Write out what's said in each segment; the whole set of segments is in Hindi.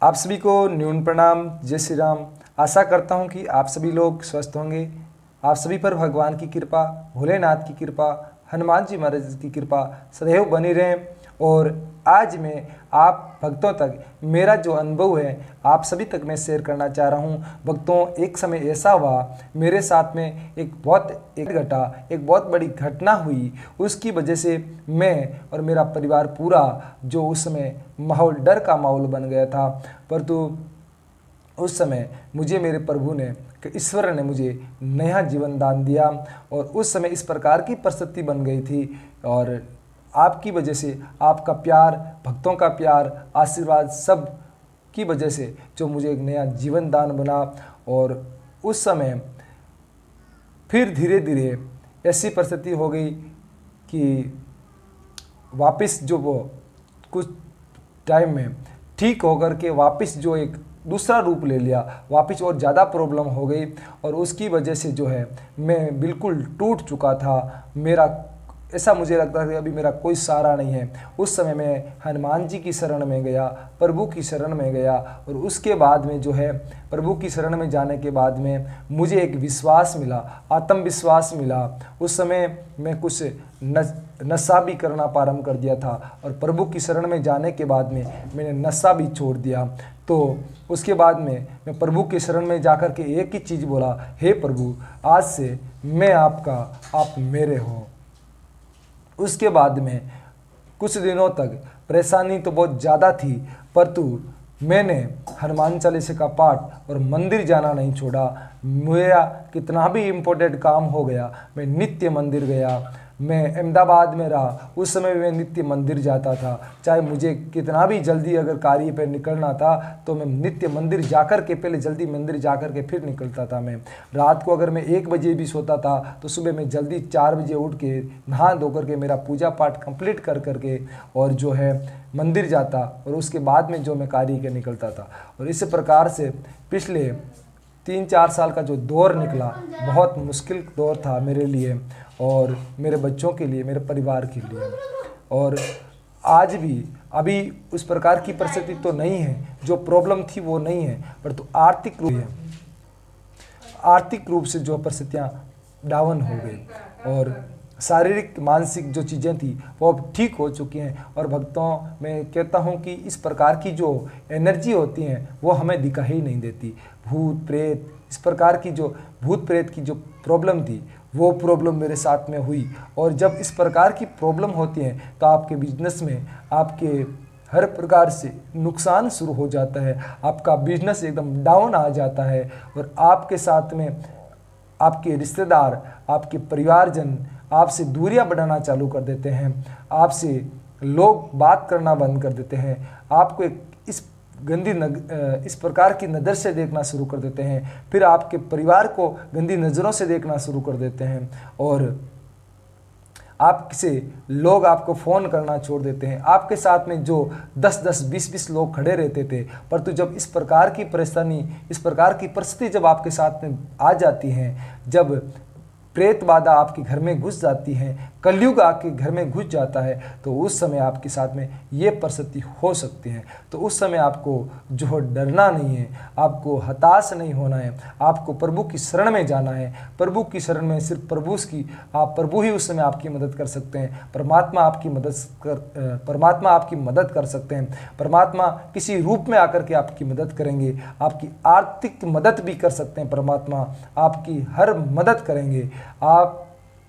आप सभी को न्यून प्रणाम, जय श्री राम। आशा करता हूं कि आप सभी लोग स्वस्थ होंगे। आप सभी पर भगवान की कृपा, भोलेनाथ की कृपा, हनुमान जी महाराज की कृपा सदैव बनी रहे। और आज मैं आप भक्तों तक मेरा जो अनुभव है आप सभी तक मैं शेयर करना चाह रहा हूं। भक्तों, एक समय ऐसा हुआ मेरे साथ में एक बहुत बड़ी घटना हुई। उसकी वजह से मैं और मेरा परिवार पूरा जो उस समय माहौल, डर का माहौल बन गया था। परंतु उस समय मुझे मेरे प्रभु ने, ईश्वर ने मुझे नया जीवन दान दिया। और उस समय इस प्रकार की परिस्थिति बन गई थी और आपकी वजह से, आपका प्यार, भक्तों का प्यार, आशीर्वाद सब की वजह से जो मुझे एक नया जीवन दान बना। और उस समय फिर धीरे धीरे ऐसी परिस्थिति हो गई कि वापस जो वो कुछ टाइम में ठीक होकर के वापस जो एक दूसरा रूप ले लिया, वापस और ज़्यादा प्रॉब्लम हो गई। और उसकी वजह से जो है मैं बिल्कुल टूट चुका था। मेरा ऐसा मुझे लगता था कि अभी मेरा कोई सहारा नहीं है। उस समय मैं हनुमान जी की शरण में गया, प्रभु की शरण में गया। और उसके बाद में जो है प्रभु की शरण में जाने के बाद में मुझे एक विश्वास मिला, आत्मविश्वास मिला। उस समय मैं कुछ नशा भी करना प्रारंभ कर दिया था और प्रभु की शरण में जाने के बाद में मैंने नशा भी छोड़ दिया। तो उसके बाद में मैं प्रभु के शरण में जाकर के एक ही चीज़ बोला, हे प्रभु, आज से मैं आपका, आप मेरे हो। उसके बाद में कुछ दिनों तक परेशानी तो बहुत ज़्यादा थी, परंतु मैंने हनुमान चालीसा का पाठ और मंदिर जाना नहीं छोड़ा। मेरा कितना भी इम्पोर्टेंट काम हो गया, मैं नित्य मंदिर गया। मैं अहमदाबाद में रहा, उस समय मैं नित्य मंदिर जाता था। चाहे मुझे कितना भी जल्दी अगर कार्य पर निकलना था तो मैं नित्य मंदिर जाकर के, पहले जल्दी मंदिर जाकर के फिर निकलता था। मैं रात को अगर मैं 1 बजे भी सोता था तो सुबह मैं जल्दी 4 बजे उठ के नहा धो करके मेरा पूजा पाठ कंप्लीट कर करके और जो है मंदिर जाता और उसके बाद में जो मैं कार्य के निकलता था। और इस प्रकार से पिछले 3-4 साल का जो दौर निकला, बहुत मुश्किल दौर था मेरे लिए और मेरे बच्चों के लिए, मेरे परिवार के लिए। और आज भी अभी उस प्रकार की परिस्थिति तो नहीं है, जो प्रॉब्लम थी वो नहीं है, पर तो आर्थिक रूप से जो परिस्थितियाँ डाउन हो गई और शारीरिक मानसिक जो चीज़ें थी वो अब ठीक हो चुकी हैं। और भक्तों, मैं कहता हूँ कि इस प्रकार की जो एनर्जी होती हैं वो हमें दिखाई ही नहीं देती। भूत प्रेत, इस प्रकार की जो भूत प्रेत की जो प्रॉब्लम थी वो प्रॉब्लम मेरे साथ में हुई। और जब इस प्रकार की प्रॉब्लम होती हैं तो आपके बिजनेस में, आपके हर प्रकार से नुकसान शुरू हो जाता है। आपका बिजनेस एकदम डाउन आ जाता है और आपके साथ में आपके रिश्तेदार, आपके परिवारजन आपसे दूरियां बढ़ाना चालू कर देते हैं। आपसे लोग बात करना बंद कर देते हैं। आपको एक इस प्रकार की नज़र से देखना शुरू कर देते हैं। फिर आपके परिवार को गंदी नज़रों से देखना शुरू कर देते हैं और आपसे लोग आपको फ़ोन करना छोड़ देते हैं। आपके साथ में जो 10-10, 20-20 लोग खड़े रहते थे, परंतु जब इस प्रकार की परेशानी, इस प्रकार की परिस्थिति जब आपके साथ में आ जाती हैं, जब प्रेत बाधा आपके घर में घुस जाती है, कलयुग आपके घर में घुस जाता है, तो उस समय आपके साथ में ये परिस्थिति हो सकती है। तो उस समय आपको जो डरना नहीं है, आपको हताश नहीं होना है, आपको प्रभु की शरण में जाना है। प्रभु की शरण में सिर्फ प्रभु ही उस समय आपकी मदद कर सकते हैं। परमात्मा आपकी मदद कर सकते हैं। परमात्मा किसी रूप में आकर के आपकी मदद करेंगे। आपकी आर्थिक मदद भी कर सकते हैं। परमात्मा आपकी हर मदद करेंगे। आप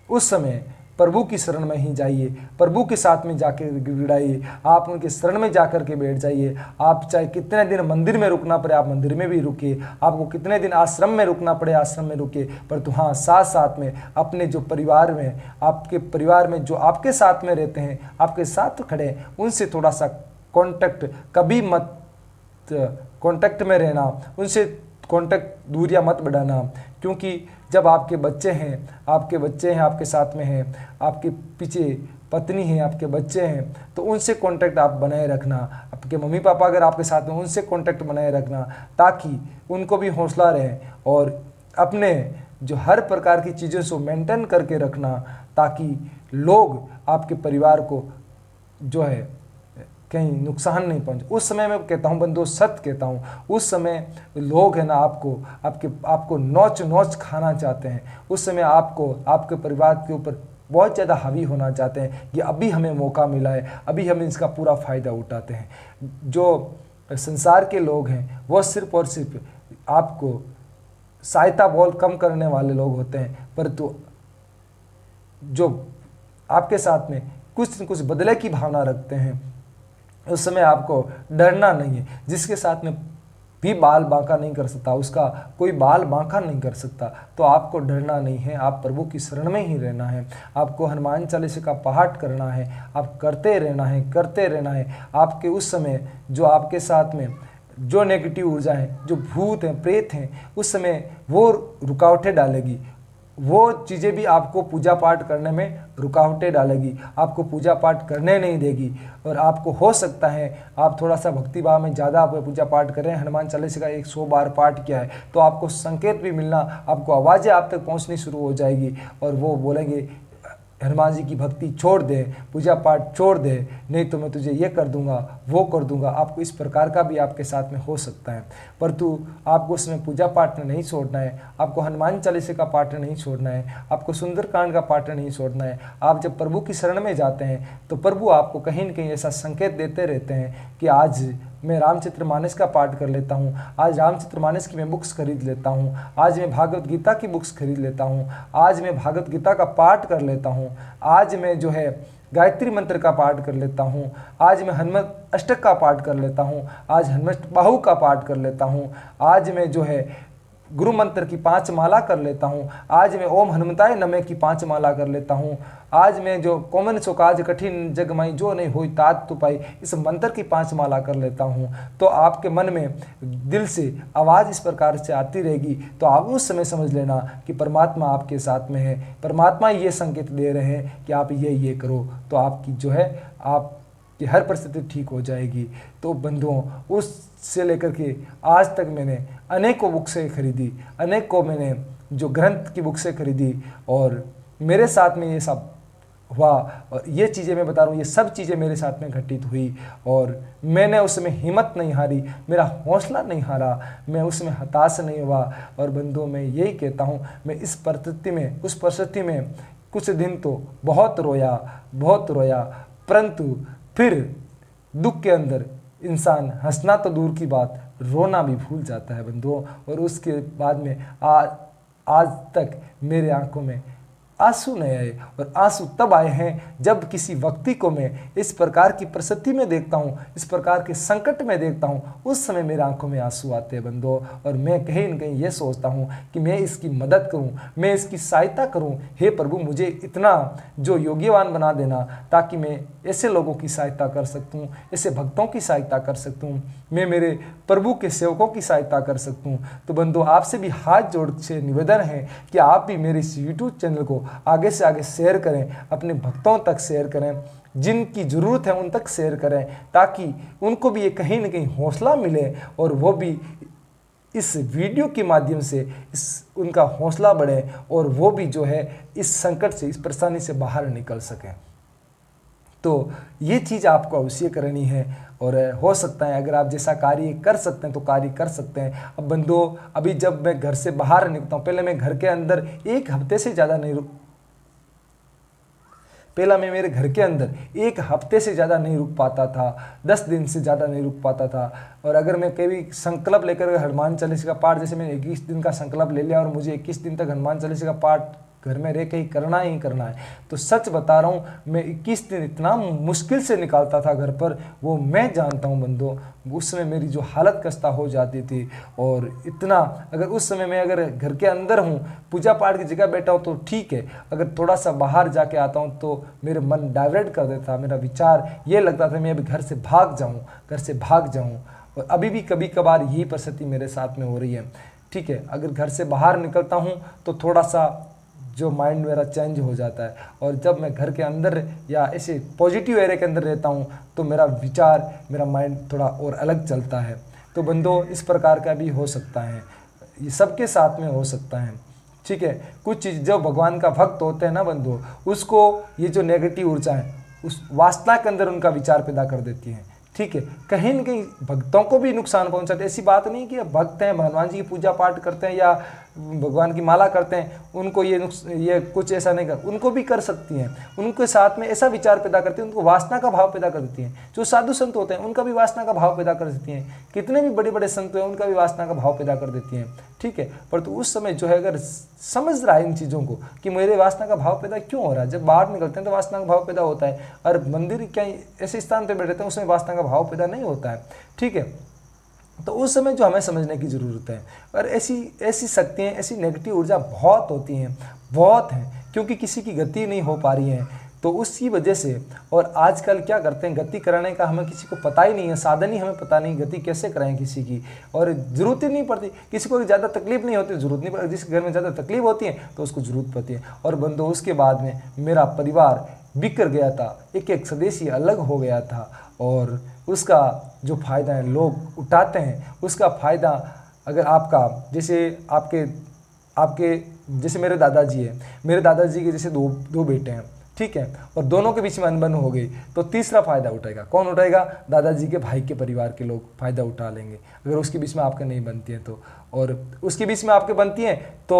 उस समय प्रभु की शरण में ही जाइए, प्रभु के साथ में जाकर गिड़ाइए, आप उनके शरण में जाकर के बैठ जाइए। आप चाहे कितने दिन मंदिर में रुकना पड़े आप मंदिर में भी रुकिए, आपको कितने दिन आश्रम में रुकना पड़े आश्रम में रुकिए, परंतु हाँ, साथ साथ में अपने जो परिवार में, आपके परिवार में जो आपके साथ में रहते हैं, आपके साथ खड़े हैं, उनसे थोड़ा सा कांटेक्ट में रहना, उनसे कांटेक्ट दूरियां मत बढ़ाना। क्योंकि जब आपके बच्चे हैं आपके साथ में हैं, आपके पीछे पत्नी है, आपके बच्चे हैं, तो उनसे कांटेक्ट आप बनाए रखना। आपके मम्मी पापा अगर आपके साथ में, उनसे कांटेक्ट बनाए रखना ताकि उनको भी हौसला रहे। और अपने जो हर प्रकार की चीज़ों को मेंटेन करके रखना ताकि लोग आपके परिवार को जो है कहीं नुकसान नहीं पहुंचे। उस समय मैं कहता हूं बंधुओं, सत्य कहता हूं, उस समय लोग है ना आपको नोच नोच खाना चाहते हैं। उस समय आपको आपके परिवार के ऊपर बहुत ज़्यादा हावी होना चाहते हैं कि अभी हमें मौका मिला है, अभी हम इसका पूरा फ़ायदा उठाते हैं। जो संसार के लोग हैं वो सिर्फ और सिर्फ आपको सहायता बहुत कम करने वाले लोग होते हैं, परंतु जो आपके साथ में कुछ न कुछ बदले की भावना रखते हैं, उस समय आपको डरना नहीं है। जिसके साथ में भी बाल बांका नहीं कर सकता, उसका कोई बाल बांका नहीं कर सकता, तो आपको डरना नहीं है। आप प्रभु की शरण में ही रहना है। आपको हनुमान चालीसा का पाठ करना है, आप करते रहना है, करते रहना है। आपके उस समय जो आपके साथ में जो नेगेटिव ऊर्जा है, जो भूत हैं, प्रेत हैं, उस समय वो रुकावटें डालेगी। वो चीज़ें भी आपको पूजा पाठ करने में रुकावटें डालेगी, आपको पूजा पाठ करने नहीं देगी। और आपको हो सकता है आप थोड़ा सा भक्ति भाव में ज़्यादा पूजा पाठ करें, हनुमान चालीसा का 100 बार पाठ किया है, तो आपको संकेत भी मिलना, आपको आवाज़ें आप तक पहुंचनी शुरू हो जाएगी और वो बोलेंगे हनुमान जी की भक्ति छोड़ दे, पूजा पाठ छोड़ दे, नहीं तो मैं तुझे ये कर दूंगा, वो कर दूंगा। आपको इस प्रकार का भी आपके साथ में हो सकता है, परंतु आपको उसमें पूजा पाठ नहीं छोड़ना है, आपको हनुमान चालीसा का पाठ नहीं छोड़ना है, आपको सुंदरकांड का पाठ नहीं छोड़ना है। आप जब प्रभु की शरण में जाते हैं तो प्रभु आपको कहीं न कहीं ऐसा संकेत देते रहते हैं कि आज मैं रामचरितमानस का पाठ कर लेता हूँ, आज रामचरितमानस की मैं बुक्स खरीद लेता हूँ, आज मैं भागवत गीता की बुक्स खरीद लेता हूँ, आज मैं भागवत गीता का पाठ कर लेता हूँ, आज मैं जो है गायत्री मंत्र का पाठ कर लेता हूँ, आज मैं हनुमत अष्टक का पाठ कर लेता हूँ, आज हनुमत बाहु का पाठ कर लेता हूँ, आज मैं जो है गुरु मंत्र की 5 माला कर लेता हूँ, आज मैं ओम हनुमताय नमः की 5 माला कर लेता हूँ, आज मैं जो कॉमन सो काज कठिन जग माई जो नहीं हुई तात तु पाई, इस मंत्र की 5 माला कर लेता हूँ। तो आपके मन में दिल से आवाज़ इस प्रकार से आती रहेगी, तो आप उस समय समझ लेना कि परमात्मा आपके साथ में है, परमात्मा ये संकेत दे रहे हैं कि आप ये करो, तो आपकी जो है आपकी हर परिस्थिति ठीक हो जाएगी। तो बंधुओं, उससे लेकर के आज तक मैंने अनेकों बुक्सें खरीदी, अनेकों मैंने जो ग्रंथ की बुक्सें खरीदी और मेरे साथ में ये सब हुआ। और ये चीज़ें मैं बता रहा हूँ, ये सब चीज़ें मेरे साथ में घटित हुई और मैंने उसमें हिम्मत नहीं हारी, मेरा हौसला नहीं हारा, मैं उसमें हताश नहीं हुआ। और बंधुओं, मैं यही कहता हूँ, मैं इस परिस्थिति में, उस परिस्थिति में कुछ दिन तो बहुत रोया, परंतु फिर दुख के अंदर इंसान हंसना तो दूर की बात, रोना भी भूल जाता है बंधुओं। और उसके बाद में आज तक मेरे आंखों में आंसू नहीं आए, और आंसू तब आए हैं जब किसी व्यक्ति को मैं इस प्रकार की परिस्थिति में देखता हूँ, इस प्रकार के संकट में देखता हूँ, उस समय मेरे आंखों में आंसू आते हैं बंधुओं। और मैं कहीं न कहीं ये सोचता हूँ कि मैं इसकी मदद करूँ, मैं इसकी सहायता करूँ। हे प्रभु, मुझे इतना जो योग्यवान बना देना ताकि मैं ऐसे लोगों की सहायता कर सकता हूँ, ऐसे भक्तों की सहायता कर सकता हूँ, मैं मेरे प्रभु के सेवकों की सहायता कर सकता हूँ। तो बंधुओं, आपसे भी हाथ जोड़ से निवेदन है कि आप भी मेरे इस यूट्यूब चैनल को आगे से आगे शेयर करें, अपने भक्तों तक शेयर करें, जिनकी ज़रूरत है उन तक शेयर करें, ताकि उनको भी ये कहीं ना कहीं हौसला मिले और वो भी इस वीडियो के माध्यम से उनका हौसला बढ़े और वो भी जो है इस संकट से, इस परेशानी से बाहर निकल सकें। तो ये चीज़ आपको अवश्य करनी है और हो सकता है अगर आप जैसा कार्य कर सकते हैं तो कार्य कर सकते हैं। अब बंधुओं, अभी जब मैं घर से बाहर निकलता हूँ, पहले मैं घर के अंदर एक हफ्ते से ज़्यादा नहीं मैं मेरे घर के अंदर एक हफ्ते से ज़्यादा नहीं रुक पाता था, 10 दिन से ज़्यादा नहीं रुक पाता था। और अगर मैं कभी संकल्प लेकर हनुमान चालीसा का पाठ, जैसे मैंने 21 दिन का संकल्प ले लिया और मुझे 21 दिन तक हनुमान चालीसा का पाठ घर में रह के ही करना है, तो सच बता रहा हूँ, मैं 21 दिन इतना मुश्किल से निकालता था घर पर, वो मैं जानता हूँ बंधुओं। उस समय मेरी जो हालत खस्ता हो जाती थी, और इतना अगर उस समय मैं अगर घर के अंदर हूँ, पूजा पाठ की जगह बैठा हूँ तो ठीक है, अगर थोड़ा सा बाहर जाके आता हूँ तो मेरे मन डाइवर्ट कर देता, मेरा विचार ये लगता था मैं अभी घर से भाग जाऊँ। और अभी भी कभी कभार यही परिस्थिति मेरे साथ में हो रही है। ठीक है, अगर घर से बाहर निकलता हूँ तो थोड़ा सा जो माइंड मेरा चेंज हो जाता है, और जब मैं घर के अंदर या ऐसे पॉजिटिव एरिया के अंदर रहता हूँ तो मेरा विचार, मेरा माइंड थोड़ा और अलग चलता है। तो बंधुओं, इस प्रकार का भी हो सकता है, ये सबके साथ में हो सकता है। ठीक है, कुछ चीज़ जो भगवान का भक्त होते हैं ना बंधुओं, उसको ये जो नेगेटिव ऊर्जा है उस वासना के अंदर उनका विचार पैदा कर देती है। ठीक है, कहीं न कहीं भक्तों को भी नुकसान पहुंचाते हैं। ऐसी बात नहीं कि भक्त हैं, भगवान जी की पूजा पाठ करते हैं या भगवान की माला करते हैं, उनको ये कुछ ऐसा नहीं कर, उनको भी कर सकती हैं। उनके साथ में ऐसा विचार पैदा करती हैं, उनको वासना का भाव पैदा कर देती हैं। जो साधु संत होते हैं उनका भी वासना का भाव पैदा कर देती हैं। कितने भी बड़े बड़े संत हैं उनका भी वासना का भाव पैदा कर देती हैं, ठीक है। परंतु उस समय जो है अगर समझ रहा है इन चीज़ों को कि मेरे वासना का भाव पैदा क्यों हो रहा है, जब बाहर निकलते हैं तो वासना का भाव पैदा होता है, और मंदिर कहीं ऐसे स्थान पर बैठे हैं उसमें वासना का भाव पैदा नहीं होता है, ठीक है। तो उस समय जो हमें समझने की ज़रूरत है। और ऐसी शक्तियाँ, ऐसी नेगेटिव ऊर्जा बहुत होती हैं, बहुत हैं, क्योंकि किसी की गति नहीं हो पा रही है तो उसकी वजह से। और आजकल क्या करते हैं, गति कराने का हमें किसी को पता ही नहीं है, साधन ही हमें पता नहीं गति कैसे कराएं किसी की, और ज़रूरत ही नहीं पड़ती। किसी को ज़्यादा तकलीफ नहीं होती, ज़रूरत नहीं पड़ती। जिस घर में ज़्यादा तकलीफ होती है तो उसको ज़रूरत पड़ती है। और बंदो उसके बाद में मेरा परिवार बिखर गया था, एक एक सदस्य अलग हो गया था, और उसका जो फ़ायदा है लोग उठाते हैं, उसका फ़ायदा अगर आपका आपके जैसे मेरे दादाजी है, मेरे दादाजी के जैसे दो बेटे हैं, ठीक है, और दोनों के बीच में अनबन हो गई तो तीसरा फ़ायदा उठाएगा कौन उठाएगा? दादाजी के भाई के परिवार के लोग फ़ायदा उठा लेंगे, अगर उसके बीच में आपके नहीं बनती है तो। और उसके बीच में आपके बनती हैं तो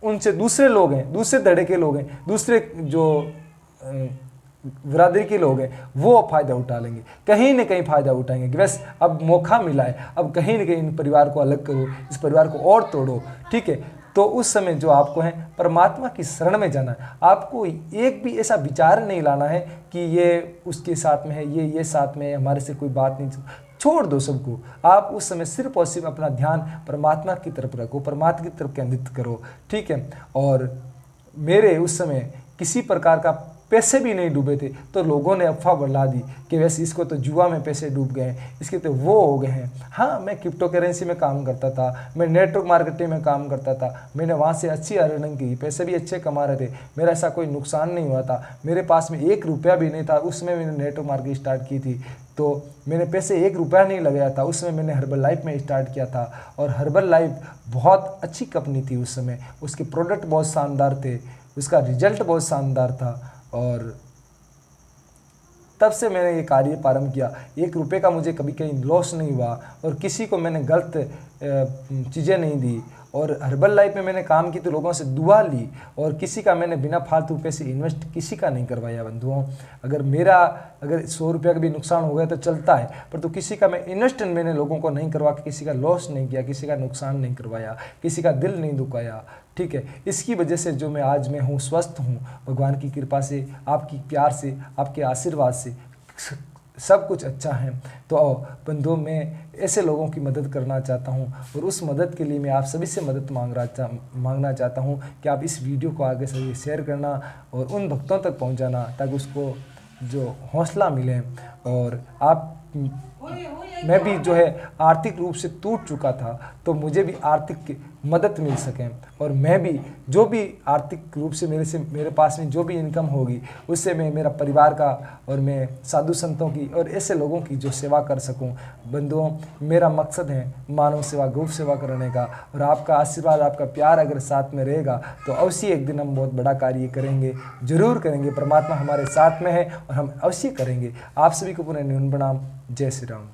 उनसे दूसरे लोग हैं, दूसरे धड़े के लोग हैं, दूसरे जो बिरादरी के लोग हैं वो फ़ायदा उठा लेंगे, कहीं न कहीं फ़ायदा उठाएंगे कि बस अब मौका मिला है, अब कहीं न कहीं इन परिवार को अलग करो, इस परिवार को और तोड़ो, ठीक है। तो उस समय जो आपको है परमात्मा की शरण में जाना है। आपको एक भी ऐसा विचार नहीं लाना है कि ये उसके साथ में है, ये साथ में है, हमारे से कोई बात नहीं, छोड़ दो सबको। आप उस समय सिर्फ और सिर्फ अपना ध्यान परमात्मा की तरफ रखो, परमात्मा की तरफ केंद्रित करो, ठीक है। और मेरे उस समय किसी प्रकार का पैसे भी नहीं डूबे थे, तो लोगों ने अफवाह बढ़ा दी कि वैसे इसको तो जुआ में पैसे डूब गए हैं, इसके तो वो हो गए हैं। हाँ, मैं क्रिप्टो करेंसी में काम करता था, मैं नेटवर्क मार्केटिंग में काम करता था, मैंने वहाँ से अच्छी अर्निंग की, पैसे भी अच्छे कमा रहे थे, मेरा ऐसा कोई नुकसान नहीं हुआ था। मेरे पास में 1 रुपया भी नहीं था, उसमें मैंने नेटवर्क मार्केटिंग स्टार्ट की थी, तो मैंने पैसे 1 रुपया नहीं लगाया था। उस समय मैंने हर्बल लाइफ में स्टार्ट किया था, और हर्बल लाइफ बहुत अच्छी कंपनी थी उस समय, उसके प्रोडक्ट बहुत शानदार थे, उसका रिजल्ट बहुत शानदार था, और तब से मैंने ये कार्य प्रारंभ किया। 1 रुपये का मुझे कभी कहीं लॉस नहीं हुआ, और किसी को मैंने गलत चीज़ें नहीं दी। और हर्बल लाइफ में मैंने काम की तो लोगों से दुआ ली, और किसी का मैंने बिना फालतू पैसे इन्वेस्ट किसी का नहीं करवाया बंधुओं। अगर 100 रुपये का भी नुकसान हो गया तो चलता है, पर तो किसी का मैं इन्वेस्ट मैंने लोगों को नहीं करवा के किसी का लॉस नहीं किया, किसी का नुकसान नहीं करवाया, किसी का दिल नहीं दुखाया, ठीक है। इसकी वजह से जो मैं आज में हूँ, स्वस्थ हूँ, भगवान की कृपा से, आपकी प्यार से, आपके आशीर्वाद से सब कुछ अच्छा है। तो बंधुओं, मैं ऐसे लोगों की मदद करना चाहता हूँ, और उस मदद के लिए मैं आप सभी से मदद मांगना चाहता हूँ कि आप इस वीडियो को आगे से शेयर करना और उन भक्तों तक पहुँचाना, ताकि उसको जो हौसला मिले। और मैं भी जो है आर्थिक रूप से टूट चुका था, तो मुझे भी आर्थिक मदद मिल सके, और मैं भी जो भी आर्थिक रूप से मेरे पास में जो भी इनकम होगी, उससे मैं मेरा परिवार का और मैं साधु संतों की और ऐसे लोगों की जो सेवा कर सकूं। बंधुओं, मेरा मकसद है मानव सेवा, गौ सेवा करने का, और आपका आशीर्वाद, आपका प्यार अगर साथ में रहेगा तो अवश्य एक दिन हम बहुत बड़ा कार्य करेंगे, जरूर करेंगे। परमात्मा हमारे साथ में है और हम अवश्य करेंगे। आप सभी को पुनः प्रणाम। जय श्री राम।